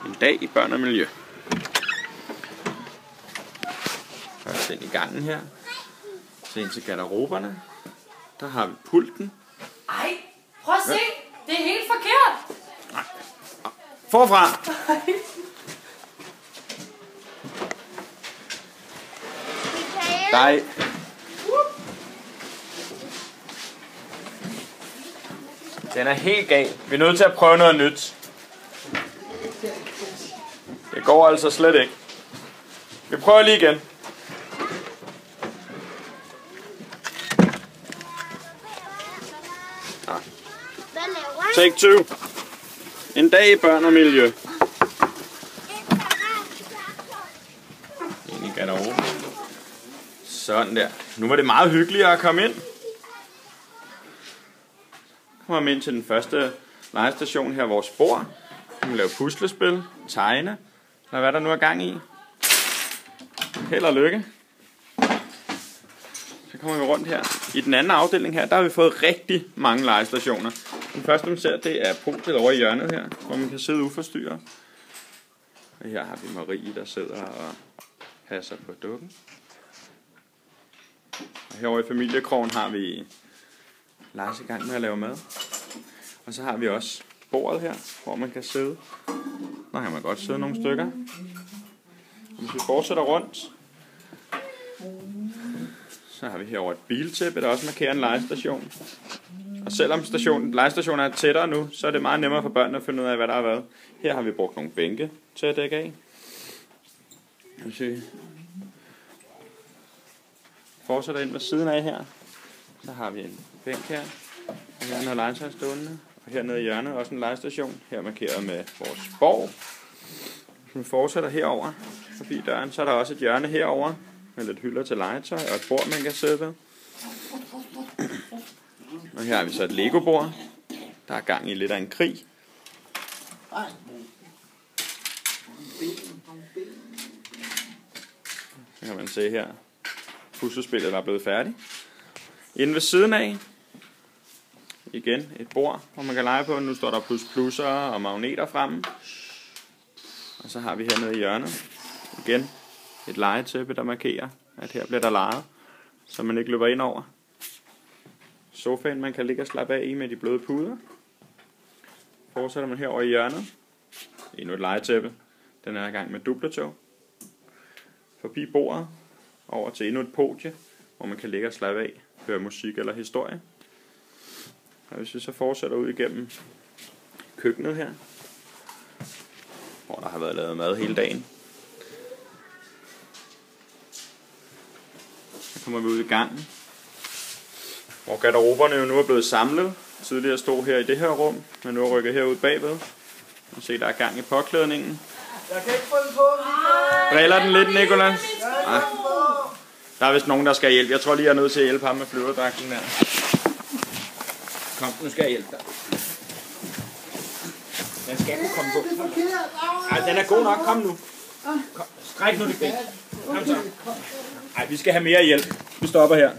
En dag i børn og miljø. Først ind i gangen her. Så ind til garderoberne. Der har vi pulten. Ej, prøv at se. Det er helt forkert. Nej. Forfra. Nej. Den er helt gal. Vi er nødt til at prøve noget nyt. Det går altså slet ikke. Vi prøver lige igen. Take 2. En dag i børn og miljø. Ind i garderoben. Sådan der. Nu var det meget hyggeligere at komme ind. Kommer ind til den første legestation her, vores bord. Vi kan lave puslespil, tegne, eller hvad der nu er gang i. Held og lykke. Så kommer vi rundt her. I den anden afdeling her, der har vi fået rigtig mange legestationer. Den første, man ser, det er punktet over i hjørnet her, hvor man kan sidde uforstyrret. Og her har vi Marie, der sidder og passer på dukken. Og herovre i familiekrogen har vi Lars i gang med at lave mad. Og så har vi også bordet her, hvor man kan sidde. Der kan man godt sidde nogle stykker. Og hvis vi fortsætter rundt, så har vi herovre et biltæppe, der også markerer en legestation. Og selvom legestationen er tættere nu, så er det meget nemmere for børnene at finde ud af, hvad der har været. Her har vi brugt nogle bænke til at dække af. Hvis vi fortsætter ind ved siden af her, så har vi en bænk her. Og her er en legetøj stående. Og hernede i hjørnet også en legestation. Her markeret med vores borg. Hvis vi fortsætter herover forbi døren, så er der også et hjørne herover med lidt hylder til legetøj og et bord, man kan sidde ved. Og her har vi så et Lego-bord. Der er gang i lidt af en krig. Så kan man se her puslespillet, der er blevet færdigt. Inde ved siden af igen et bord, hvor man kan lege på. Nu står der plusser og magneter fremme. Og så har vi hernede i hjørnet igen et legetæppe, der markerer, at her bliver der leget, så man ikke løber ind over. Sofaen, man kan ligge og slappe af i med de bløde puder. Fortsætter man herover i hjørnet. Endnu et legetæppe. Den er i gang med dubletog. Forbi bordet over til endnu et podie, hvor man kan ligge og slappe af, høre musik eller historie. Og hvis vi så fortsætter ud igennem køkkenet her, hvor der har været lavet mad hele dagen. Så kommer vi ud i gangen, hvor garderoberne jo nu er blevet samlet. Tidligere stod her i det her rum, men nu er rykket herud bagved. Og se, der er gang i påklædningen. Jeg kan ikke få den på, Michael. Driller den lidt, Nicolas? Nej. Der er vist nogen, der skal hjælpe. Jeg tror lige, jeg er nødt til at hjælpe ham med flyverdragten der. Kom, nu skal jeg hjælpe dig. Den skal kunne komme på. Ej, den er god nok. Kom nu. Kom. Stræk nu det ben. Kom så. Ej, vi skal have mere hjælp. Vi stopper her.